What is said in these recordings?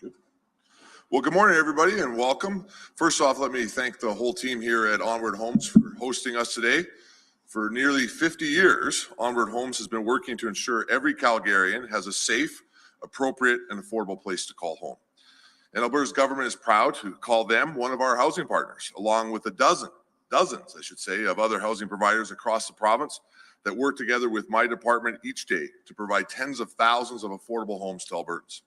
Good. Well, good morning, everybody, and welcome. First off, let me thank the whole team here at Onward Homes for hosting us today. For nearly 50 years, Onward Homes has been working to ensure every Calgarian has a safe, appropriate, and affordable place to call home. And Alberta's government is proud to call them one of our housing partners, along with dozens, I should say, of other housing providers across the province that work together with my department each day to provide tens of thousands of affordable homes to Albertans.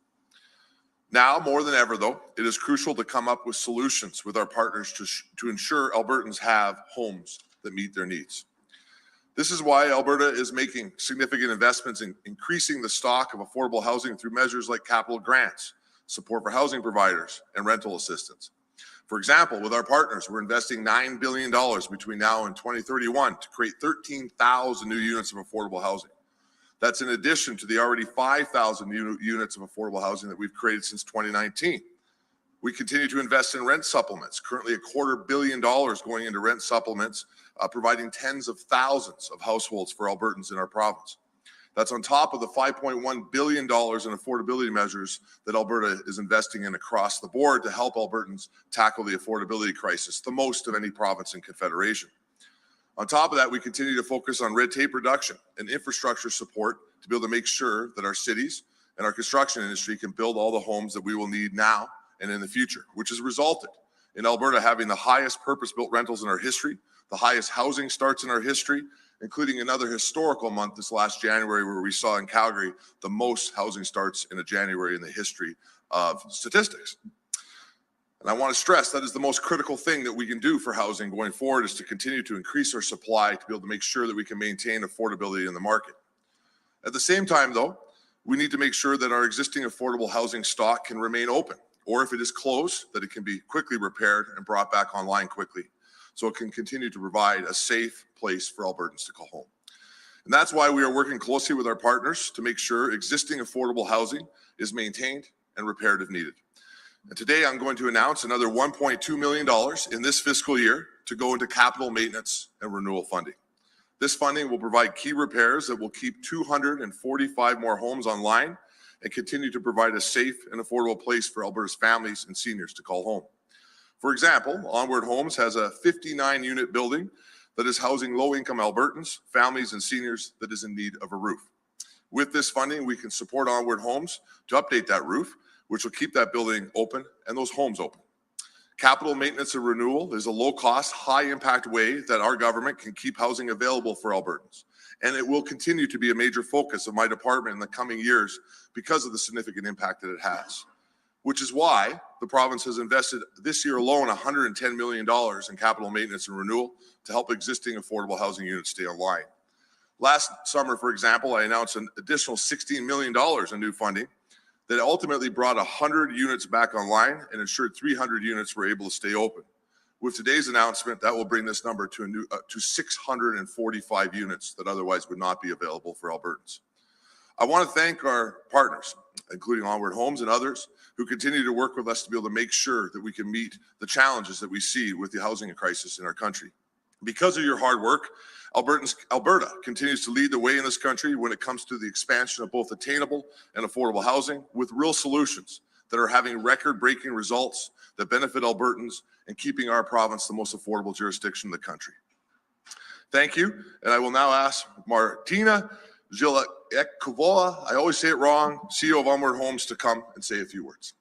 Now, more than ever, though, it is crucial to come up with solutions with our partners to ensure Albertans have homes that meet their needs. This is why Alberta is making significant investments in increasing the stock of affordable housing through measures like capital grants, support for housing providers, and rental assistance. For example, with our partners, we're investing $9 billion between now and 2031 to create 13,000 new units of affordable housing. That's in addition to the already 5,000 units of affordable housing that we've created since 2019. We continue to invest in rent supplements, currently $250 million going into rent supplements, providing tens of thousands of households for Albertans in our province. That's on top of the $5.1 billion in affordability measures that Alberta is investing in across the board to help Albertans tackle the affordability crisis, the most of any province in Confederation. On top of that, we continue to focus on red tape reduction and infrastructure support to be able to make sure that our cities and our construction industry can build all the homes that we will need now and in the future, which has resulted in Alberta having the highest purpose-built rentals in our history, the highest housing starts in our history, including another historical month this last January where we saw in Calgary the most housing starts in a January in the history of statistics. And I want to stress that is the most critical thing that we can do for housing going forward is to continue to increase our supply to be able to make sure that we can maintain affordability in the market. At the same time, though, we need to make sure that our existing affordable housing stock can remain open, or if it is closed, that it can be quickly repaired and brought back online quickly, so it can continue to provide a safe place for Albertans to call home. And that's why we are working closely with our partners to make sure existing affordable housing is maintained and repaired if needed. And today I'm going to announce another $1.2 million in this fiscal year to go into capital maintenance and renewal funding. This funding will provide key repairs that will keep 245 more homes online and continue to provide a safe and affordable place for Alberta's families and seniors to call home. For example, Onward Homes has a 59-unit building that is housing low-income Albertans, families, and seniors that is in need of a roof. With this funding, we can support Onward Homes to update that roof, which will keep that building open and those homes open. Capital maintenance and renewal is a low-cost, high-impact way that our government can keep housing available for Albertans. And it will continue to be a major focus of my department in the coming years because of the significant impact that it has, which is why the province has invested this year alone $110 million in capital maintenance and renewal to help existing affordable housing units stay online. Last summer, for example, I announced an additional $16 million in new funding that ultimately brought 100 units back online and ensured 300 units were able to stay open. With today's announcement, that will bring this number to 645 units that otherwise would not be available for Albertans. I want to thank our partners, including Onward Homes and others, who continue to work with us to be able to make sure that we can meet the challenges that we see with the housing crisis in our country. Because of your hard work, Alberta continues to lead the way in this country when it comes to the expansion of both attainable and affordable housing with real solutions that are having record-breaking results that benefit Albertans and keeping our province the most affordable jurisdiction in the country. Thank you, and I will now ask Martina Zilekova, I always say it wrong, CEO of Onward Homes, to come and say a few words.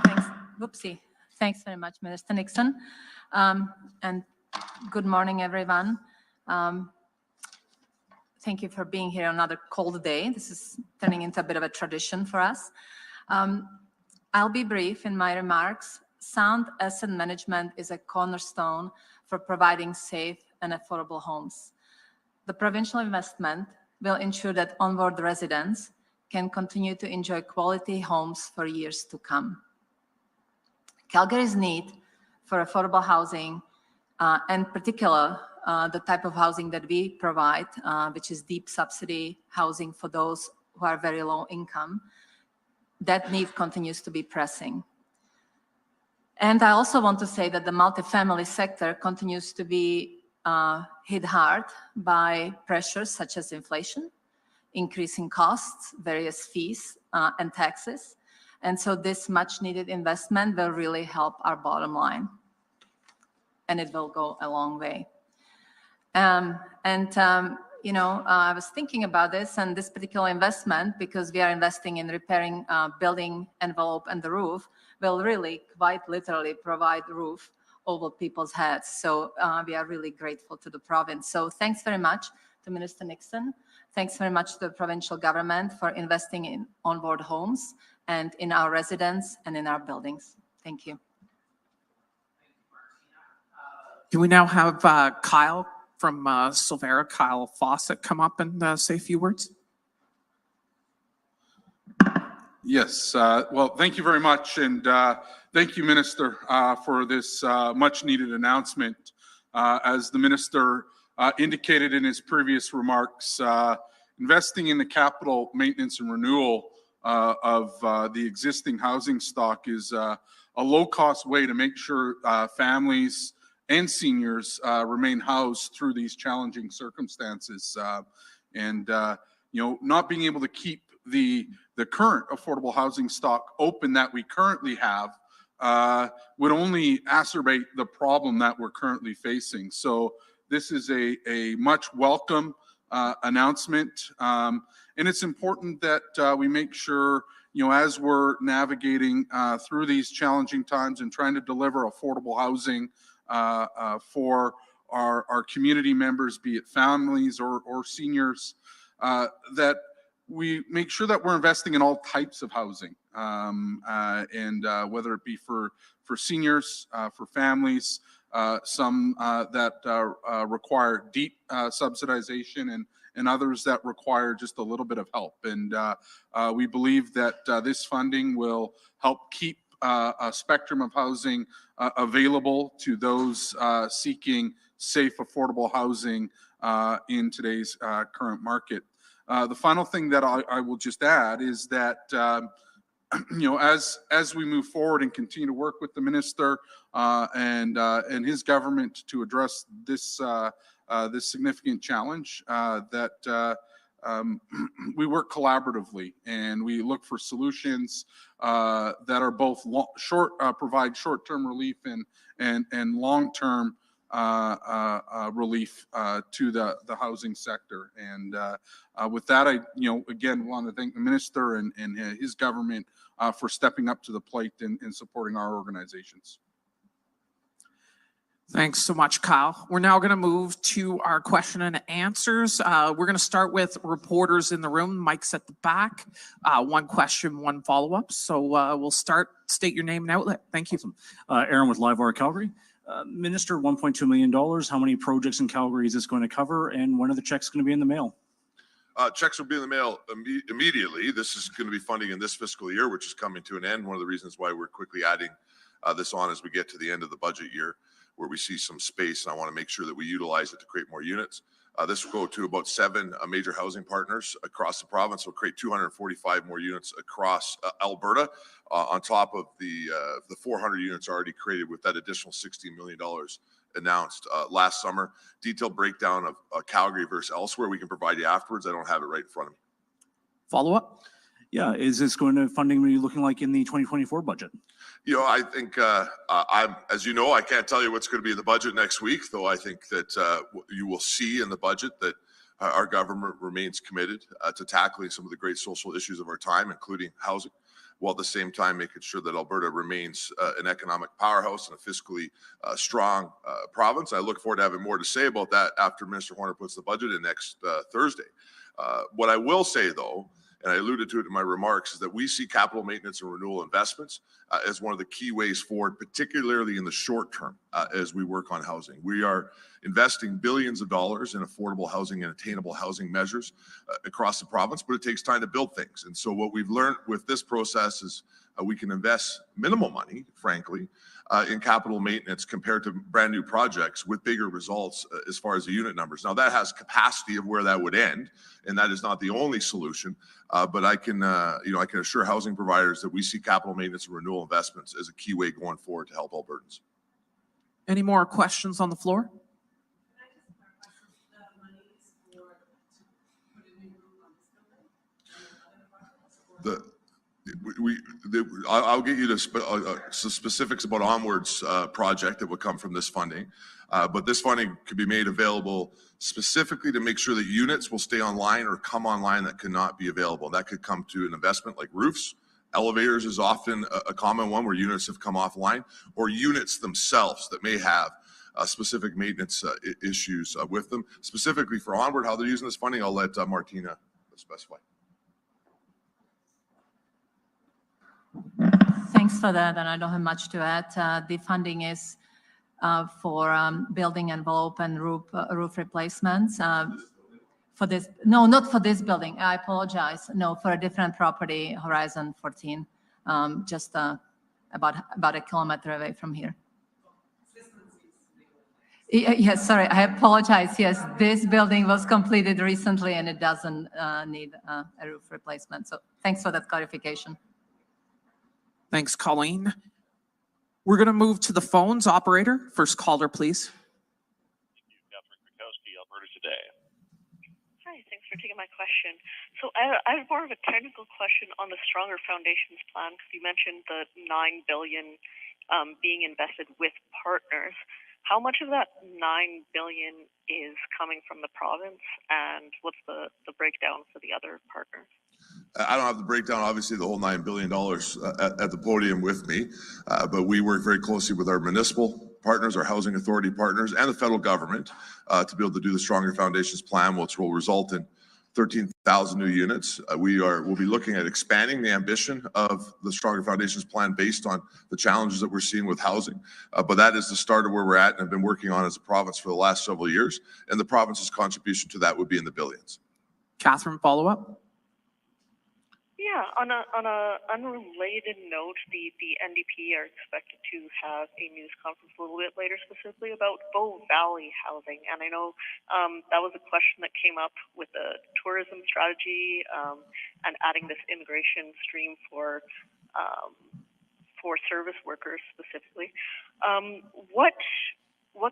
Thanks. Whoopsie. Thanks very much, Minister Nixon. And good morning, everyone. Thank you for being here on another cold day. This is turning into a bit of a tradition for us. I'll be brief in my remarks. Sound asset management is a cornerstone for providing safe and affordable homes. The provincial investment will ensure that Onward residents can continue to enjoy quality homes for years to come. Calgary's need for affordable housing, and particular the type of housing that we provide, which is deep subsidy housing for those who are very low income, that need continues to be pressing. And I also want to say that the multifamily sector continues to be hit hard by pressures such as inflation increasing costs, various fees and taxes. And so this much needed investment will really help our bottom line. And it will go a long way. I was thinking about this and this particular investment, because we are investing in repairing building envelope and the roof, will really quite literally provide roof over people's heads. So we are really grateful to the province. So thanks very much to Minister Nixon. Thanks very much to the provincial government for investing in onboard homes and in our residents and in our buildings. Thank you. Can we now have Kyle from Silvera, Kyle Fawcett, come up and say a few words? Yes, well, thank you very much, and thank you, Minister, for this much-needed announcement. As the Minister indicated in his previous remarks, investing in the capital maintenance and renewal of the existing housing stock is a low-cost way to make sure families and seniors remain housed through these challenging circumstances. Not being able to keep the current affordable housing stock open that we currently have would only exacerbate the problem that we're currently facing. So this is a much welcome announcement. And it's important that we make sure, as we're navigating through these challenging times and trying to deliver affordable housing for our community members, be it families or seniors, that we make sure that we're investing in all types of housing, and whether it be for seniors, for families, some that require deep subsidization, and others that require just a little bit of help. And we believe that this funding will help keep a spectrum of housing available to those seeking safe, affordable housing in today's current market. The final thing that I will just add is that, as we move forward and continue to work with the minister and his government to address this this significant challenge, that we work collaboratively and we look for solutions that are both provide short-term relief and long-term relief to the housing sector. And with that, I again want to thank the minister and his government for stepping up to the plate and supporting our organizations. Thanks so much, Kyle. We're now going to move to our question and answers. We're going to start with reporters in the room. Mike's at the back. One question, one follow-up. So we'll start. State your name and outlet. Thank you. Awesome. Aaron with LiveWire Calgary. Minister, $1.2 million. How many projects in Calgary is this going to cover, and when are the checks going to be in the mail? Checks will be in the mail immediately. This is going to be funding in this fiscal year, which is coming to an end. One of the reasons why we're quickly adding this on as we get to the end of the budget year, where we see some space, and I want to make sure that we utilize it to create more units. This will go to about 7 major housing partners across the province. We'll create 245 more units across Alberta, on top of the 400 units already created with that additional $60 million announced last summer. Detailed breakdown of Calgary versus elsewhere we can provide you afterwards. I don't have it right in front of me. Follow-up? Yeah, is this going to funding be looking like in the 2024 budget? I think as you know, I can't tell you what's going to be in the budget next week, though I think that you will see in the budget that our government remains committed to tackling some of the great social issues of our time, including housing, while at the same time making sure that Alberta remains an economic powerhouse and a fiscally strong province. I look forward to having more to say about that after Minister Horner puts the budget in next Thursday. What I will say, though, and I alluded to it in my remarks, is that we see capital maintenance and renewal investments as one of the key ways forward, particularly in the short term, as we work on housing. We are investing billions of dollars in affordable housing and attainable housing measures across the province, but it takes time to build things. And so what we've learned with this process is we can invest minimal money, frankly, in capital maintenance compared to brand new projects with bigger results as far as the unit numbers. Now that has capacity of where that would end, and that is not the only solution. But I can assure housing providers that we see capital maintenance and renewal investments as a key way going forward to help Albertans. Any more questions on the floor? I'll get you to some specifics about Onward's project that would come from this funding. But this funding could be made available specifically to make sure that units will stay online or come online that cannot be available. That could come to an investment like roofs. Elevators is often a common one where units have come offline, or units themselves that may have specific maintenance issues with them. Specifically for Onward, how they're using this funding, I'll let Martina specify. Thanks for that, and I don't have much to add. The funding is for building envelope and roof replacements. For this, no, not for this building. I apologize. No, for a different property, Horizon 14, just about a kilometer away from here. Yes, sorry, I apologize. Yes, this building was completed recently and it doesn't need a roof replacement. So thanks for that clarification. Thanks, Colleen. We're going to move to the phones. Operator, first caller, please. Alberta today. Hi, thanks for taking my question. So I have more of a technical question on the Stronger Foundations plan, because you mentioned the $9 billion being invested with partners. How much of that $9 billion is coming from the province, and what's the breakdown for the other partners? I don't have the breakdown, obviously, the whole $9 billion at the podium with me, but we work very closely with our municipal partners, our housing authority partners, and the federal government to be able to do the Stronger Foundations plan, which will result in 13,000 new units. We'll be looking at expanding the ambition of the Stronger Foundations plan based on the challenges that we're seeing with housing. But that is the start of where we're at and have been working on as a province for the last several years. And the province's contribution to that would be in the billions. Catherine, follow up? Yeah, on a unrelated note, the NDP are expected to have a news conference a little bit later, specifically about Bow Valley housing. And I know that was a question that came up with the tourism strategy and adding this immigration stream for service workers specifically. What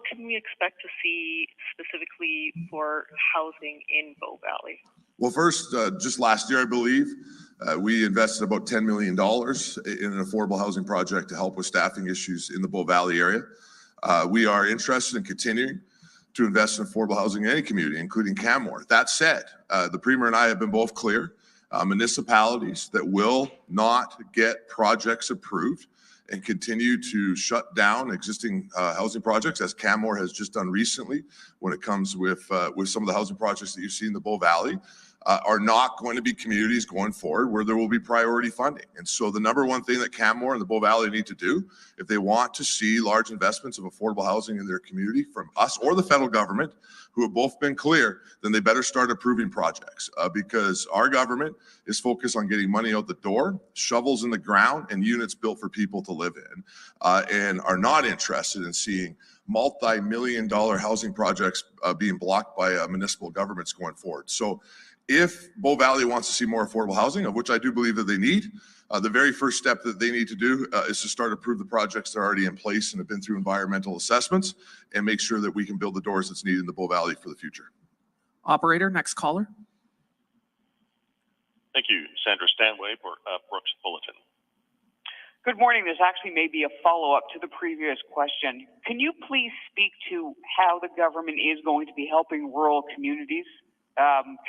can we expect to see specifically for housing in Bow Valley? Well, first, just last year, I believe, we invested about $10 million in an affordable housing project to help with staffing issues in the Bow Valley area. We are interested in continuing to invest in affordable housing in any community, including Canmore. That said, the Premier and I have been both clear, municipalities that will not get projects approved and continue to shut down existing housing projects, as Canmore has just done recently when it comes with some of the housing projects that you see in the Bow Valley, are not going to be communities going forward where there will be priority funding. And so the number one thing that Canmore and the Bow Valley need to do, if they want to see large investments of affordable housing in their community from us or the federal government, who have both been clear, then they better start approving projects because our government is focused on getting money out the door, shovels in the ground, and units built for people to live in, and are not interested in seeing multi-million-dollar housing projects being blocked by municipal governments going forward. So if Bow Valley wants to see more affordable housing, of which I do believe that they need, the very first step that they need to do is to start approve the projects that are already in place and have been through environmental assessments and make sure that we can build the doors that's needed in the Bow Valley for the future. Operator, next caller. Thank you. Sandra Stanway, Brooks Bulletin. Good morning. This actually may be a follow-up to the previous question. Can you please speak to how the government is going to be helping rural communities,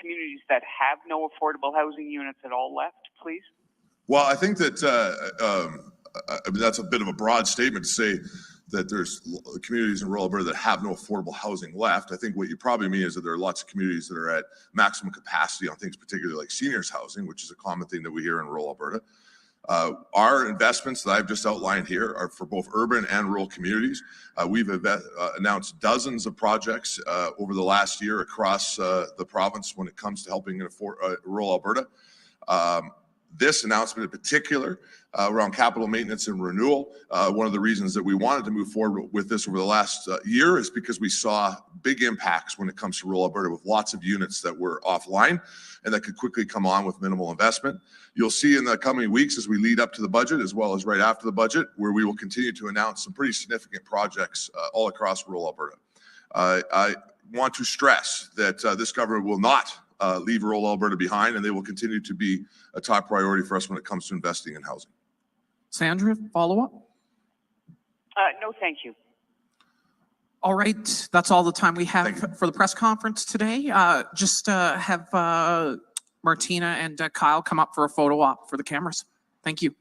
communities that have no affordable housing units at all left, please? Well, I think that I mean, that's a bit of a broad statement to say that there's communities in rural Alberta that have no affordable housing left. I think what you probably mean is that there are lots of communities that are at maximum capacity on things, particularly like seniors housing, which is a common thing that we hear in rural Alberta. Our investments that I've just outlined here are for both urban and rural communities. We've announced dozens of projects over the last year across the province when it comes to helping in rural Alberta. This announcement in particular around capital maintenance and renewal, one of the reasons that we wanted to move forward with this over the last year is because we saw big impacts when it comes to rural Alberta with lots of units that were offline and that could quickly come on with minimal investment. You'll see in the coming weeks as we lead up to the budget, as well as right after the budget, where we will continue to announce some pretty significant projects all across rural Alberta. I want to stress that this government will not leave rural Alberta behind, and they will continue to be a top priority for us when it comes to investing in housing. Sandra, follow-up? No, thank you. All right, that's all the time we Thank you. have for the press conference today. Just have Martina and Kyle come up for a photo op for the cameras. Thank you.